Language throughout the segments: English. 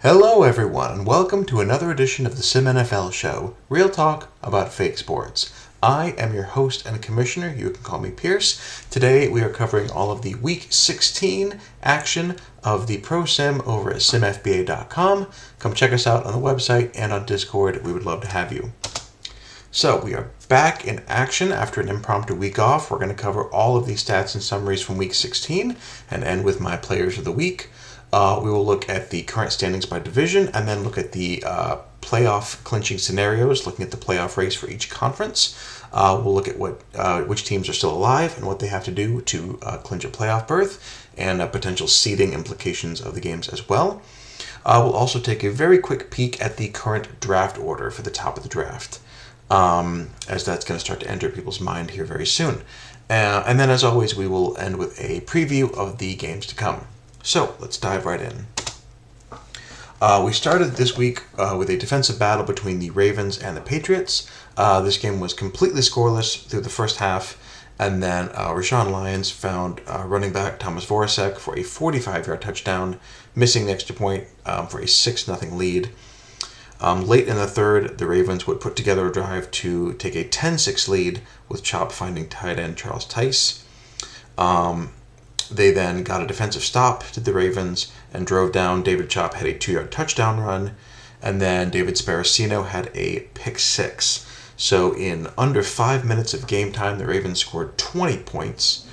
Hello, everyone, and welcome to another edition of the SimNFL show, real talk about fake sports. I am your host and commissioner. You can call me Pierce. Today we are covering all of the Week 16 action of the Pro Sim over at simfba.com. Come check us out on the website and on Discord. We would love to have you. So we are back in action after an impromptu week off. We're going to cover all of these stats and summaries from Week 16 and end with my players of the week. We will look at the current standings by division and then look at the playoff clinching scenarios, looking at the playoff race for each conference. We'll look at which teams are still alive and what they have to do to clinch a playoff berth and potential seeding implications of the games as well. We'll also take a very quick peek at the current draft order for the top of the draft, as that's going to start to enter people's mind here very soon. And then, as always, we will end with a preview of the games to come. So let's dive right in. We started this week with a defensive battle between the Ravens and the Patriots. This game was completely scoreless through the first half, and then Rashawn Lyons found running back Thomas Voracek for a 45-yard touchdown, missing the extra point for a 6-0 lead. Late in the third, the Ravens would put together a drive to take a 10-6 lead with Chop finding tight end Charles Tice. They then got a defensive stop to the Ravens and drove down. David Chop had a 2-yard touchdown run, and then David Sparacino had a pick six. So in under 5 minutes of game time, the Ravens scored 21 points.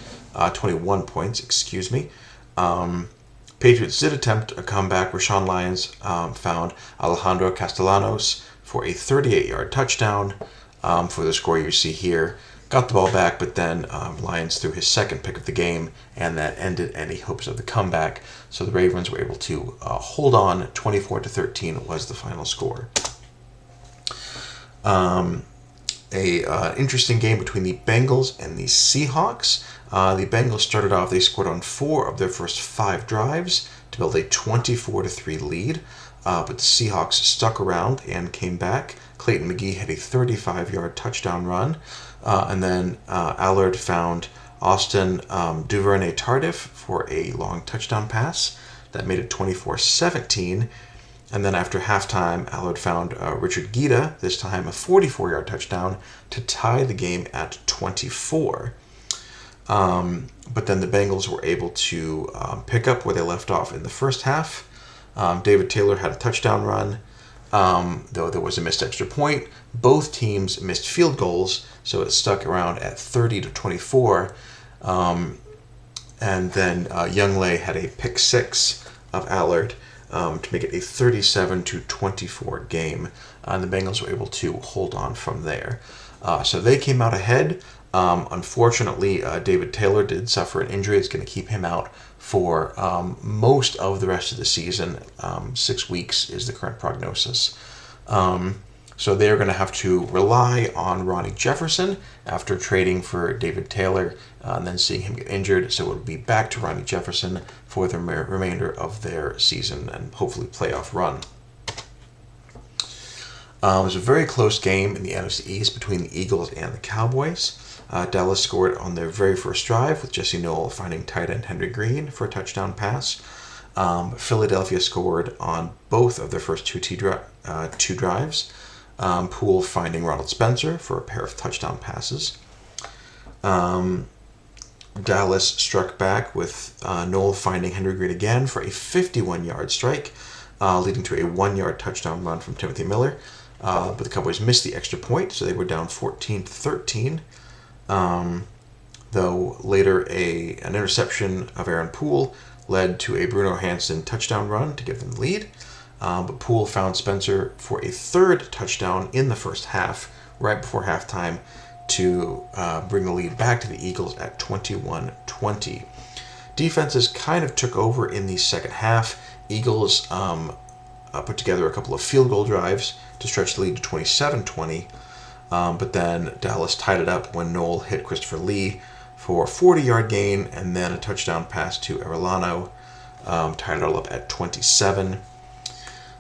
Patriots did attempt a comeback. Rashawn Lyons found Alejandro Castellanos for a 38-yard touchdown for the score you see here. Got the ball back, but then Lyons threw his second pick of the game, and that ended any hopes of the comeback. So the Ravens were able to hold on. 24-13 was the final score. Interesting game between the Bengals and the Seahawks. The Bengals started off, they scored on 4 of their first 5 drives to build a 24-3 lead, but the Seahawks stuck around and came back. Clayton McGee had a 35-yard touchdown run, and then Allard found Austin Duvernay-Tardif for a long touchdown pass. That made it 24-17. And then after halftime, Allard found Richard Gita, this time a 44-yard touchdown, to tie the game at 24. But then the Bengals were able to pick up where they left off in the first half. David Taylor had a touchdown run, though there was a missed extra point. Both teams missed field goals, so it stuck around at 30-24. And then Youngley had a pick six of Allard to make it a 37-24 game. And the Bengals were able to hold on from there. So they came out ahead. Unfortunately, David Taylor did suffer an injury. It's going to keep him out for most of the rest of the season. 6 weeks is the current prognosis. So they're going to have to rely on Ronnie Jefferson after trading for David Taylor and then seeing him get injured. So it'll be back to Ronnie Jefferson for the remainder of their season and hopefully playoff run. It was a very close game in the NFC East between the Eagles and the Cowboys. Dallas scored on their very first drive with Jesse Knoll finding tight end Henry Green for a touchdown pass. Philadelphia scored on both of their first two drives. Poole finding Ronald Spencer for a pair of touchdown passes. Dallas struck back with Knoll finding Henry Green again for a 51-yard strike, leading to a 1-yard touchdown run from Timothy Miller. But the Cowboys missed the extra point, so they were down 14-13. Though later an interception of Aaron Poole led to a Bruno Hansen touchdown run to give them the lead. But Poole found Spencer for a third touchdown in the first half, right before halftime, to bring the lead back to the Eagles at 21-20. Defenses kind of took over in the second half. Eagles put together a couple of field goal drives to stretch the lead to 27-20. But then Dallas tied it up when Knoll hit Christopher Lee for a 40-yard gain and then a touchdown pass to Arellano, tied it all up at 27.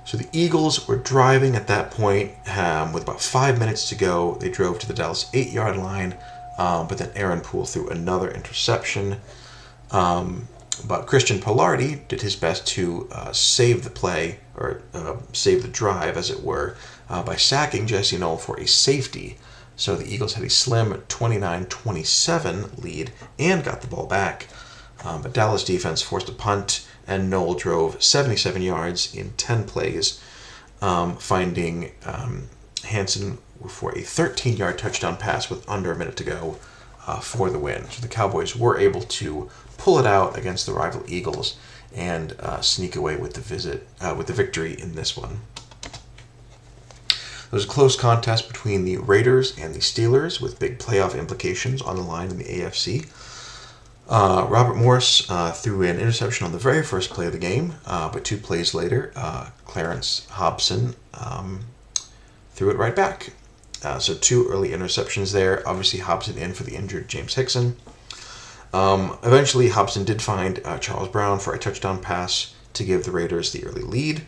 So the Eagles were driving at that point with about 5 minutes to go. They drove to the Dallas 8-yard line, but then Aaron Poole threw another interception. But Christian Polardi did his best to save the play, saved the drive, as it were, by sacking Jesse Knoll for a safety. So the Eagles had a slim 29-27 lead and got the ball back. But Dallas defense forced a punt, and Knoll drove 77 yards in 10 plays, finding Hansen for a 13-yard touchdown pass with under a minute to go for the win. So the Cowboys were able to pull it out against the rival Eagles and sneak away with the victory in this one. There was a close contest between the Raiders and the Steelers with big playoff implications on the line in the AFC. Robert Morris threw an interception on the very first play of the game, but 2 plays later, Clarence Hobson threw it right back. So 2 early interceptions there. Obviously, Hobson in for the injured James Hickson. Eventually, Hobson did find Charles Brown for a touchdown pass to give the Raiders the early lead.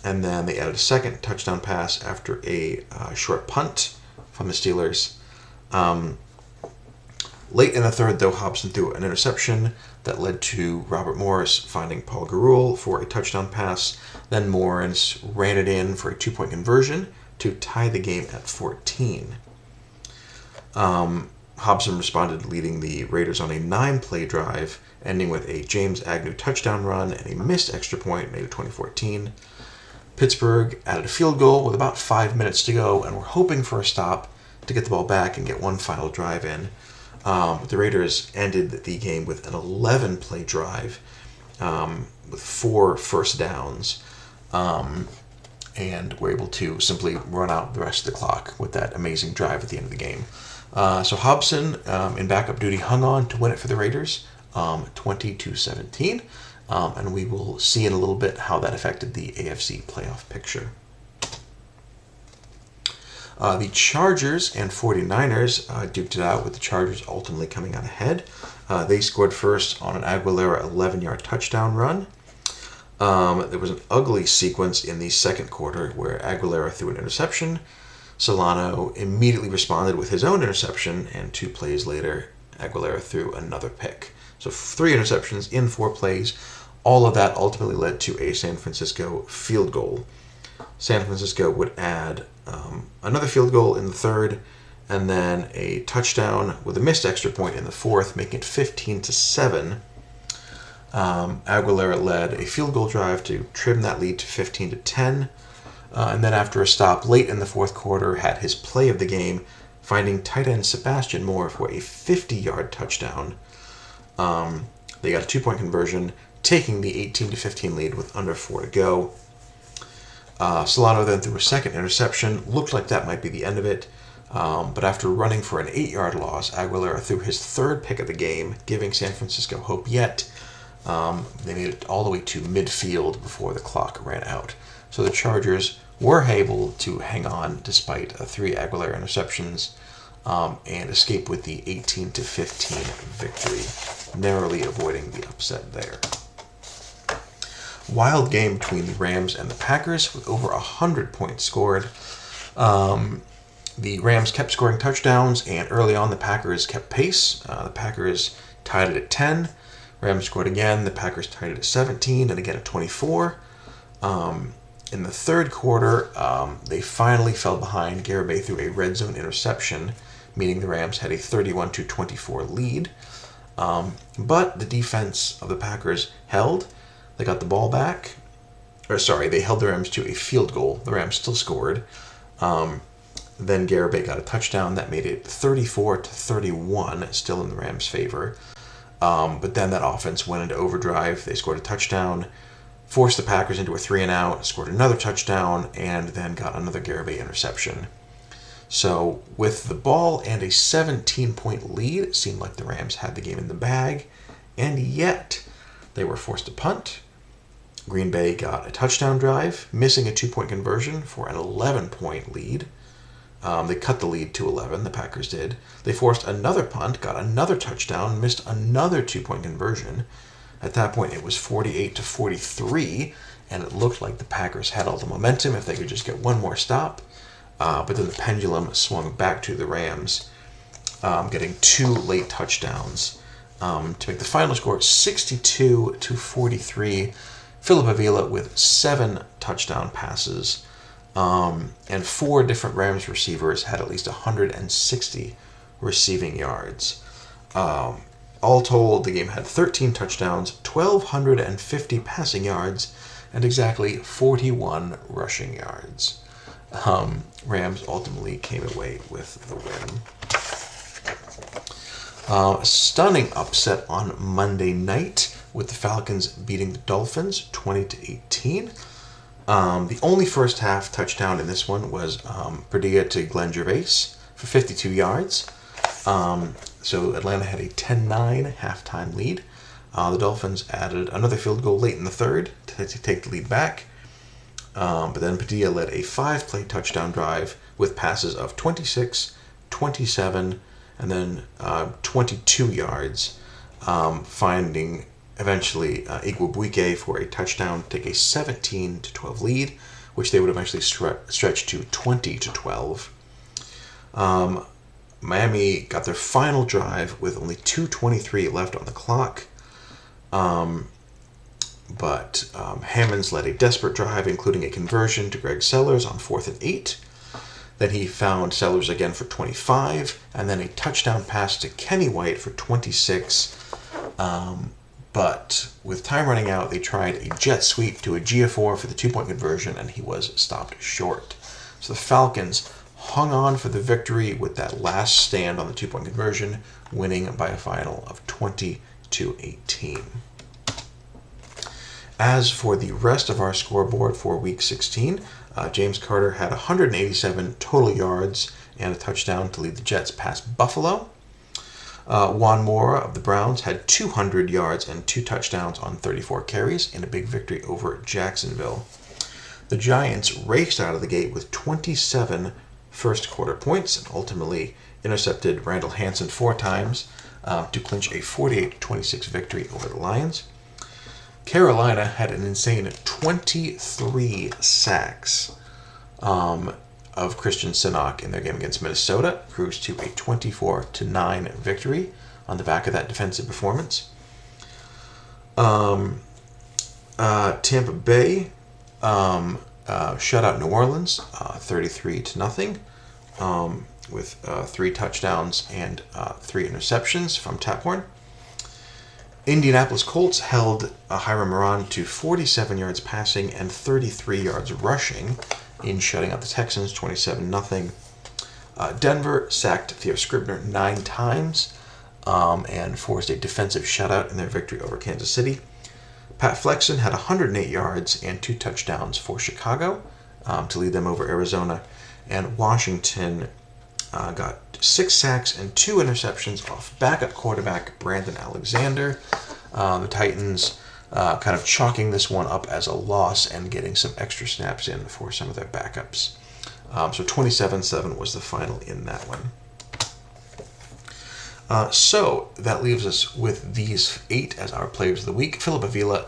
And then they added a second touchdown pass after a short punt from the Steelers. Late in the third, though, Hobson threw an interception that led to Robert Morris finding Paul Garul for a touchdown pass. Then Morris ran it in for a 2-point conversion to tie the game at 14. Hobson responded, leading the Raiders on a 9-play drive, ending with a James Agnew touchdown run and a missed extra point made it 2014. Pittsburgh added a field goal with about 5 minutes to go, and were hoping for a stop to get the ball back and get one final drive in. But the Raiders ended the game with an 11-play drive with 4 first downs, and were able to simply run out the rest of the clock with that amazing drive at the end of the game. So Hobson, in backup duty, hung on to win it for the Raiders, 20-17. And we will see in a little bit how that affected the AFC playoff picture. The Chargers and 49ers duked it out, with the Chargers ultimately coming out ahead. They scored first on an Aguilera 11-yard touchdown run. There was an ugly sequence in the second quarter where Aguilera threw an interception. Solano immediately responded with his own interception, and 2 plays later, Aguilera threw another pick. So 3 interceptions in 4 plays. All of that ultimately led to a San Francisco field goal. San Francisco would add another field goal in the third, and then a touchdown with a missed extra point in the fourth, making it 15-7. Aguilera led a field goal drive to trim that lead to 15-10. And then after a stop late in the fourth quarter, had his play of the game, finding tight end Sebastian Moore for a 50-yard touchdown. They got a 2-point conversion, taking the 18-15 lead with under 4 to go. Solano then threw a second interception. Looked like that might be the end of it. But after running for an 8-yard loss, Aguilera threw his 3rd pick of the game, giving San Francisco hope yet. They made it all the way to midfield before the clock ran out. So the Chargers were able to hang on despite 3 Aguilera interceptions, and escape with the 18-15 victory, narrowly avoiding the upset there. Wild game between the Rams and the Packers, with over 100 points scored. The Rams kept scoring touchdowns, and early on the Packers kept pace. The Packers tied it at 10. Rams scored again. The Packers tied it at 17, and again at 24. In the third quarter, they finally fell behind. Garibay threw a red zone interception, meaning the Rams had a 31-24 lead. But the defense of the Packers held. They got the ball back. They held the Rams to a field goal. The Rams still scored. Then Garibay got a touchdown that made it 34-31, still in the Rams' favor. But then that offense went into overdrive. They scored a touchdown, forced the Packers into a 3-and-out, scored another touchdown, and then got another Garibay interception. So with the ball and a 17-point lead, it seemed like the Rams had the game in the bag, and yet they were forced to punt. Green Bay got a touchdown drive, missing a 2-point conversion for an 11-point lead. They cut the lead to 11, the Packers did. They forced another punt, got another touchdown, missed another 2-point conversion. At that point, it was 48-43, and it looked like the Packers had all the momentum if they could just get one more stop. But then the pendulum swung back to the Rams, getting 2 late touchdowns to make the final score 62-43. Philip Avila with 7 touchdown passes, and 4 different Rams receivers had at least 160 receiving yards. All told, the game had 13 touchdowns, 1,250 passing yards, and exactly 41 rushing yards. Rams ultimately came away with the win. A stunning upset on Monday night with the Falcons beating the Dolphins 20-18. The only first half touchdown in this one was Padilla to Glenn Gervais for 52 yards. So Atlanta had a 10-9 halftime lead. The Dolphins added another field goal late in the third to take the lead back. But then Padilla led a 5-play touchdown drive with passes of 26, 27, and then 22 yards, finding eventually Igwebuike for a touchdown to take a 17-12 lead, which they would eventually stretch to 20-12. Miami got their final drive with only 2:23 left on the clock. But Hammonds led a desperate drive, including a conversion to Greg Sellers on 4th and 8. Then he found Sellers again for 25, and then a touchdown pass to Kenny White for 26. But with time running out, they tried a jet sweep to Ejiofor for the 2-point conversion, and he was stopped short. So the Falcons hung on for the victory with that last stand on the 2-point conversion, winning by a final of 20-18. As for the rest of our scoreboard for Week 16, James Carter had 187 total yards and a touchdown to lead the Jets past Buffalo. Juan Mora of the Browns had 200 yards and 2 touchdowns on 34 carries in a big victory over Jacksonville. The Giants raced out of the gate with 27 first quarter points and ultimately intercepted Randall Hansen 4 times to clinch a 48-26 victory over the Lions. Carolina had an insane 23 sacks of Christian Sinnock in their game against Minnesota, cruised to a 24-9 victory on the back of that defensive performance. Tampa Bay shut out New Orleans 33-0 with 3 touchdowns and 3 interceptions from Taphorn. Indianapolis Colts held Hiram Moran to 47 yards passing and 33 yards rushing in shutting out the Texans 27-0. Denver sacked Theo Scribner 9 times and forced a defensive shutout in their victory over Kansas City. Pat Flexen had 108 yards and 2 touchdowns for Chicago to lead them over Arizona. And Washington got 6 sacks and 2 interceptions off backup quarterback Brandon Alexander. The Titans kind of chalking this one up as a loss and getting some extra snaps in for some of their backups. So 27-7 was the final in that one. So that leaves us with these 8 as our players of the week. Philip Avila,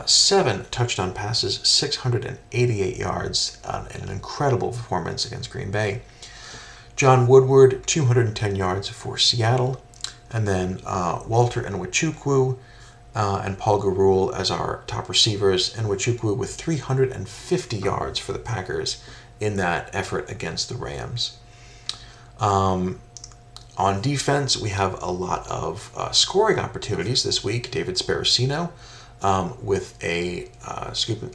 7 touchdown passes, 688 yards, and an incredible performance against Green Bay. John Woodward, 210 yards for Seattle. And then Walter Nwachukwu and Paul Garul as our top receivers, and Nwachukwu with 350 yards for the Packers in that effort against the Rams. On defense, we have a lot of scoring opportunities this week. David Sparacino with a scoop.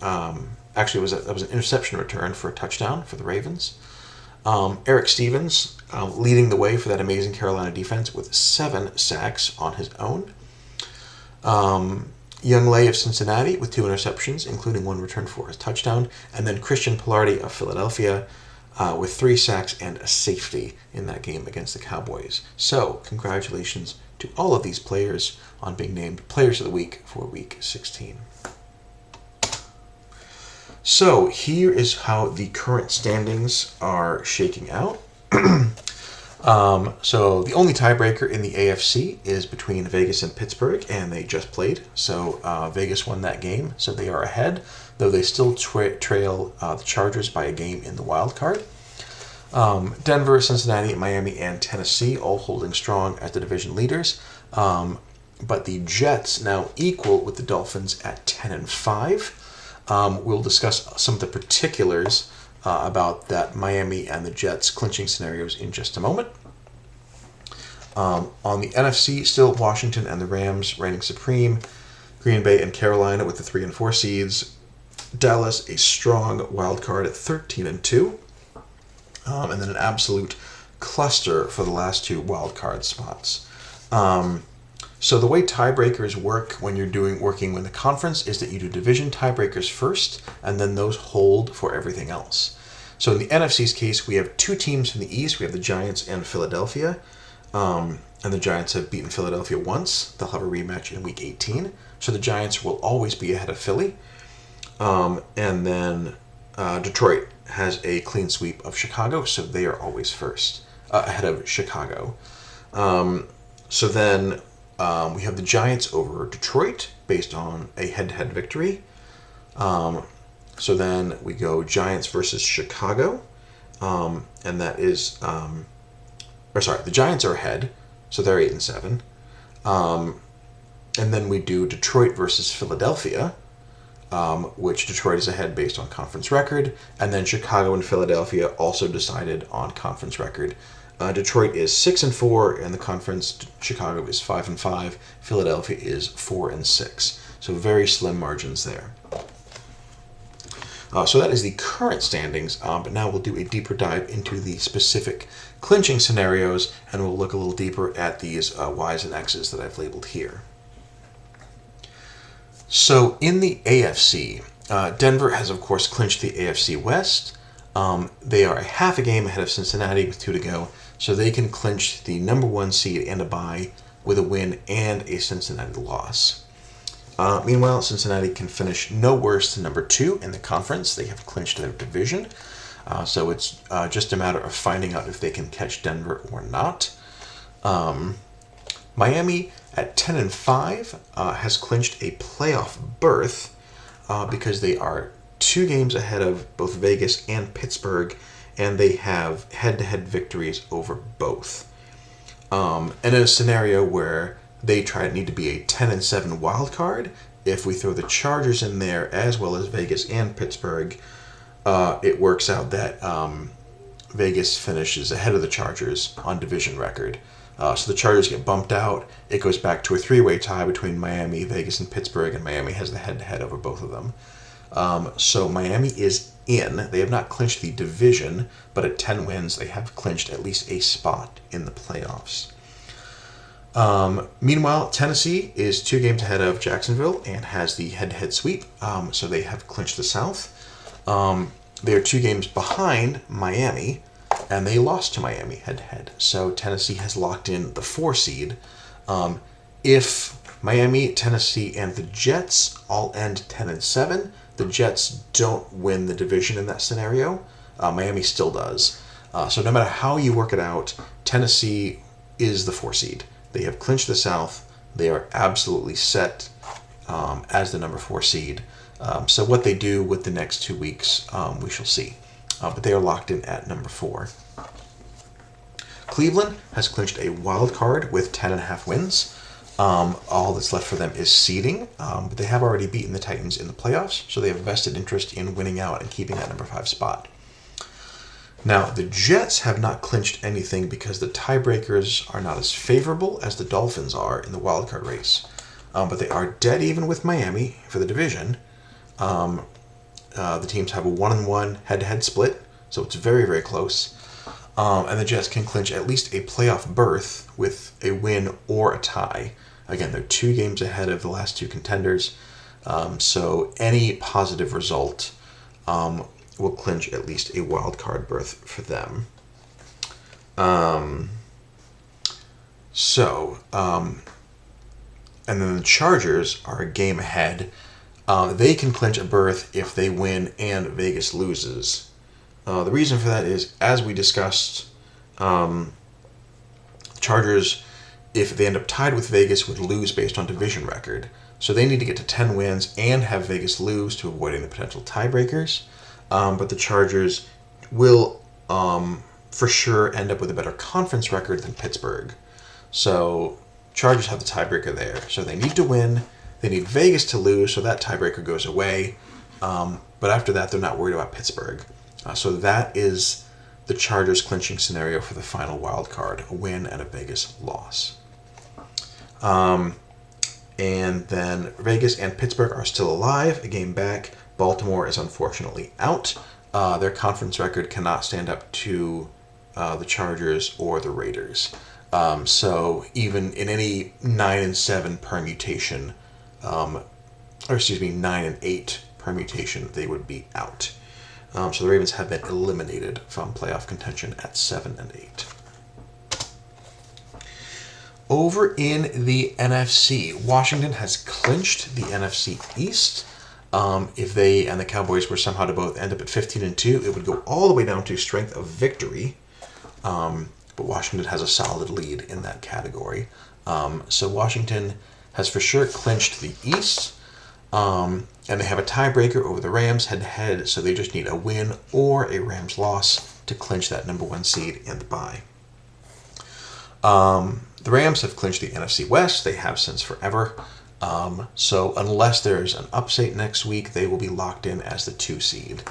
Actually, that was an interception return for a touchdown for the Ravens. Eric Stevens leading the way for that amazing Carolina defense with 7 sacks on his own. Young Lay of Cincinnati with 2 interceptions, including 1 return for his touchdown. And then Christian Pilardi of Philadelphia with 3 sacks and a safety in that game against the Cowboys. So, congratulations to all of these players on being named Players of the Week for Week 16. So, here is how the current standings are shaking out. So, the only tiebreaker in the AFC is between Vegas and Pittsburgh, and they just played. So, Vegas won that game, so they are ahead, though they still trail the Chargers by a game in the wild card. Denver, Cincinnati, Miami, and Tennessee all holding strong as the division leaders. but the Jets now equal with the Dolphins at 10-5. We'll discuss some of the particulars about that Miami and the Jets clinching scenarios in just a moment. On the NFC, still Washington and the Rams reigning supreme. Green Bay and Carolina with the 3 and 4 seeds. Dallas a strong wild card at 13-2. And then an absolute cluster for the last 2 wild card spots. So the way tiebreakers work when you're working in the conference is that you do division tiebreakers first, and then those hold for everything else. So in the NFC's case, we have 2 teams from the East. We have the Giants and Philadelphia. And the Giants have beaten Philadelphia once. They'll have a rematch in Week 18. So the Giants will always be ahead of Philly. And then Detroit has a clean sweep of Chicago, so they are always first, ahead of Chicago. So then we have the Giants over Detroit based on a head-to-head victory. So then we go Giants versus Chicago, and that is, the Giants are ahead, so they're 8-7. And then we do Detroit versus Philadelphia, which Detroit is ahead based on conference record, and then Chicago and Philadelphia also decided on conference record. Detroit is 6-4 in the conference. Chicago is 5-5. Philadelphia is 4-6. So very slim margins there. So that is the current standings, but now we'll do a deeper dive into the specific clinching scenarios, and we'll look a little deeper at these Ys and X's that I've labeled here. So in the AFC, Denver has, of course, clinched the AFC West. They are a half a game ahead of Cincinnati with 2 to go, so they can clinch the number 1 seed and a bye with a win and a Cincinnati loss. Meanwhile, Cincinnati can finish no worse than number 2 in the conference. They have clinched their division, so it's just a matter of finding out if they can catch Denver or not. Miami at 10-5 has clinched a playoff berth because they are 2 games ahead of both Vegas and Pittsburgh, and they have head-to-head victories over both. And in a scenario where they need to be a 10-7 wild card, if we throw the Chargers in there as well as Vegas and Pittsburgh, it works out that Vegas finishes ahead of the Chargers on division record. So the Chargers get bumped out. It goes back to a 3-way tie between Miami, Vegas, and Pittsburgh, and Miami has the head-to-head over both of them. So Miami is in. They have not clinched the division, but at 10 wins, they have clinched at least a spot in the playoffs. Meanwhile, Tennessee is 2 games ahead of Jacksonville and has the head-to-head sweep, so they have clinched the South. They are 2 games behind Miami, and they lost to Miami head-to-head. So Tennessee has locked in the 4 seed. If Miami, Tennessee, and the Jets all end 10-7, the Jets don't win the division in that scenario. Miami still does. So no matter how you work it out, Tennessee is the 4 seed. They have clinched the South. They are absolutely set as the number 4 seed. So what they do with the next 2 weeks, we shall see. But they are locked in at number 4. Cleveland has clinched a wild card with 10.5 wins. All that's left for them is seeding, but they have already beaten the Titans in the playoffs, so they have vested interest in winning out and keeping that number 5 spot. Now, the Jets have not clinched anything because the tiebreakers are not as favorable as the Dolphins are in the wildcard race. But they are dead even with Miami for the division. The teams have a 1-1 head-to-head split, so it's very, very close. And the Jets can clinch at least a playoff berth with a win or a tie. Again, they're 2 games ahead of the last 2 contenders, so any positive result will clinch at least a wild card berth for them. And then the Chargers are a game ahead. They can clinch a berth if they win and Vegas loses. The reason for that is, as we discussed, Chargers, if they end up tied with Vegas, would lose based on division record. So they need to get to 10 wins and have Vegas lose to avoid any potential tiebreakers. But the Chargers will, for sure, end up with a better conference record than Pittsburgh. So Chargers have the tiebreaker there. So they need to win. They need Vegas to lose, so that tiebreaker goes away. But after that, they're not worried about Pittsburgh. So that is the Chargers clinching scenario for the final wild card, a win and a Vegas loss. And then Vegas and Pittsburgh are still alive, a game back. Baltimore is unfortunately out. Their conference record cannot stand up to the Chargers or the Raiders. So even in any 9-7 permutation, 9-8 permutation, they would be out. So the Ravens have been eliminated from playoff contention at 7-8. Over in the NFC, Washington has clinched the NFC East. If they and the Cowboys were somehow to both end up at 15-2, it would go all the way down to strength of victory. But Washington has a solid lead in that category. So Washington has for sure clinched the East. And they have a tiebreaker over the Rams head-to-head, so they just need a win or a Rams loss to clinch that number 1 seed in the bye. The Rams have clinched the NFC West. They have since forever. So unless there's an upset next week, they will be locked in as the 2 seed.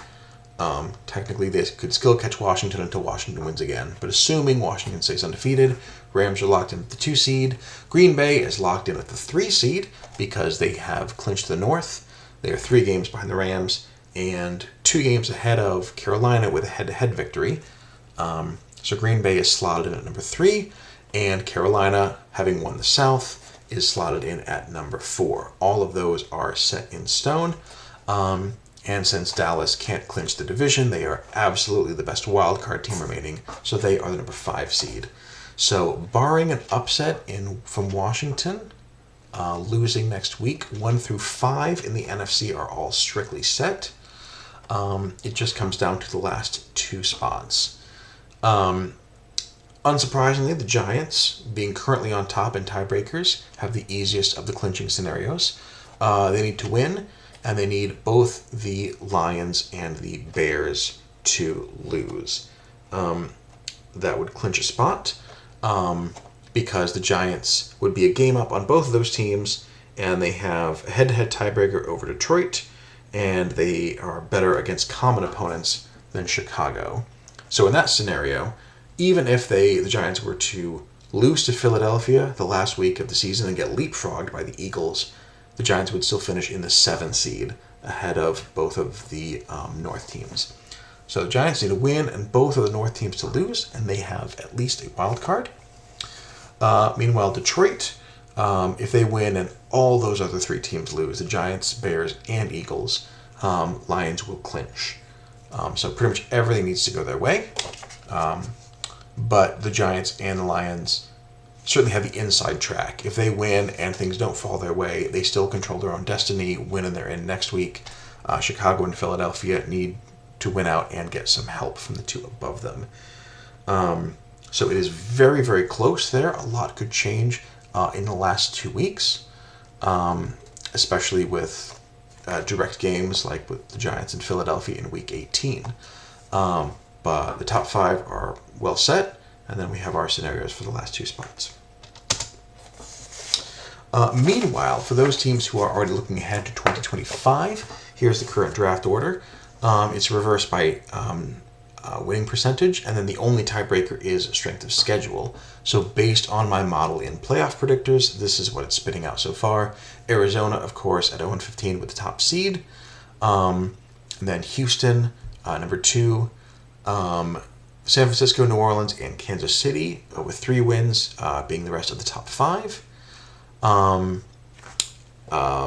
Technically, they could still catch Washington until Washington wins again. But assuming Washington stays undefeated, Rams are locked in at the 2 seed. Green Bay is locked in at the 3 seed because they have clinched the North. They are 3 games behind the Rams and 2 games ahead of Carolina with a head-to-head victory. So Green Bay is slotted in at number 3, and Carolina, having won the South, is slotted in at number 4. All of those are set in stone. And since Dallas can't clinch the division, they are absolutely the best wild card team remaining, so they are the number 5 seed. So barring an upset from Washington, losing next week, 1 through 5 in the NFC are all strictly set. It just comes down to the last 2 spots. Unsurprisingly, the Giants, being currently on top in tiebreakers, have the easiest of the clinching scenarios. They need to win, and they need both the Lions and the Bears to lose. That would clinch a spot, because the Giants would be a game up on both of those teams, and they have a head-to-head tiebreaker over Detroit, and they are better against common opponents than Chicago. So in that scenario, even if the Giants were to lose to Philadelphia the last week of the season and get leapfrogged by the Eagles, the Giants would still finish in the 7th seed ahead of both of the North teams. So the Giants need to win and both of the North teams to lose, and they have at least a wild card. Meanwhile, Detroit, if they win and all those other 3 teams lose, the Giants, Bears, and Eagles, Lions will clinch. So pretty much everything needs to go their way. But the Giants and the Lions certainly have the inside track. If they win and things don't fall their way, they still control their own destiny, win and they're in next week. Chicago and Philadelphia need to win out and get some help from the 2 above them. So it is very, very close there. A lot could change in the last 2 weeks, especially with direct games like with the Giants and Philadelphia in Week 18. But the top 5 are well set, and then we have our scenarios for the last 2 spots. Meanwhile, for those teams who are already looking ahead to 2025, here's the current draft order. It's reversed by winning percentage, and then the only tiebreaker is strength of schedule. So based on my model in playoff predictors, this is what it's spitting out so far. Arizona, of course, at 0-15 with the top seed. And then Houston, number 2. San Francisco, New Orleans, and Kansas City with 3 wins, being the rest of the top 5.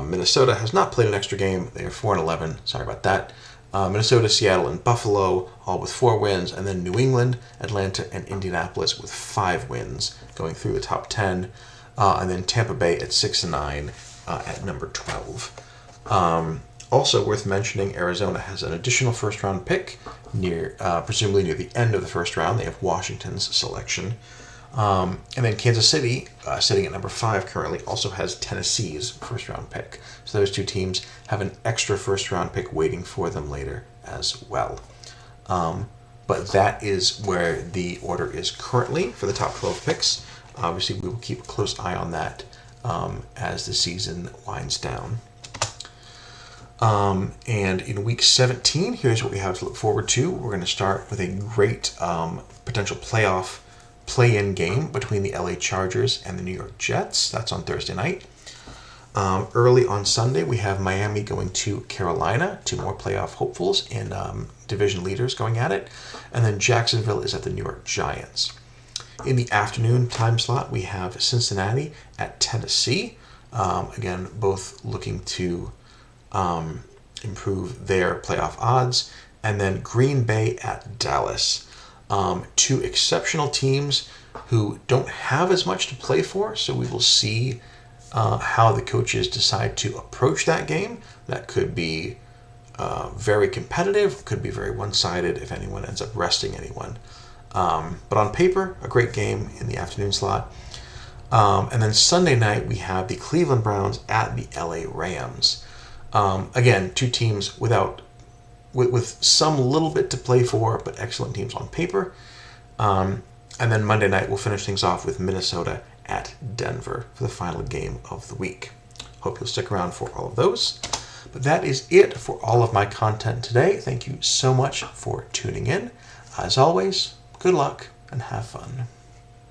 Minnesota has not played an extra game. They are 4-11. Sorry about that. Minnesota, Seattle, and Buffalo, all with 4 wins, and then New England, Atlanta, and Indianapolis with 5 wins, going through the top 10, and then Tampa Bay at 6-9 at number 12. Also worth mentioning, Arizona has an additional first-round pick, presumably near the end of the first round. They have Washington's selection. And then Kansas City, sitting at number 5 currently, also has Tennessee's first-round pick. So those 2 teams have an extra first-round pick waiting for them later as well. But that is where the order is currently for the top 12 picks. obviously, we will keep a close eye on that as the season winds down. And in week 17, here's what we have to look forward to. We're going to start with a great potential playoff play-in game between the LA Chargers and the New York Jets. That's on Thursday night. Early on Sunday, we have Miami going to Carolina, 2 more playoff hopefuls and division leaders going at it. And then Jacksonville is at the New York Giants. In the afternoon time slot, we have Cincinnati at Tennessee. Again, both looking to improve their playoff odds. And then Green Bay at Dallas. 2 exceptional teams who don't have as much to play for, so we will see how the coaches decide to approach that game. That could be very competitive, could be very one-sided if anyone ends up resting anyone. But on paper, a great game in the afternoon slot. And then Sunday night, we have the Cleveland Browns at the LA Rams. Again, 2 teams with some little bit to play for, but excellent teams on paper. And then Monday night, we'll finish things off with Minnesota at Denver for the final game of the week. Hope you'll stick around for all of those. But that is it for all of my content today. Thank you so much for tuning in. As always, good luck and have fun.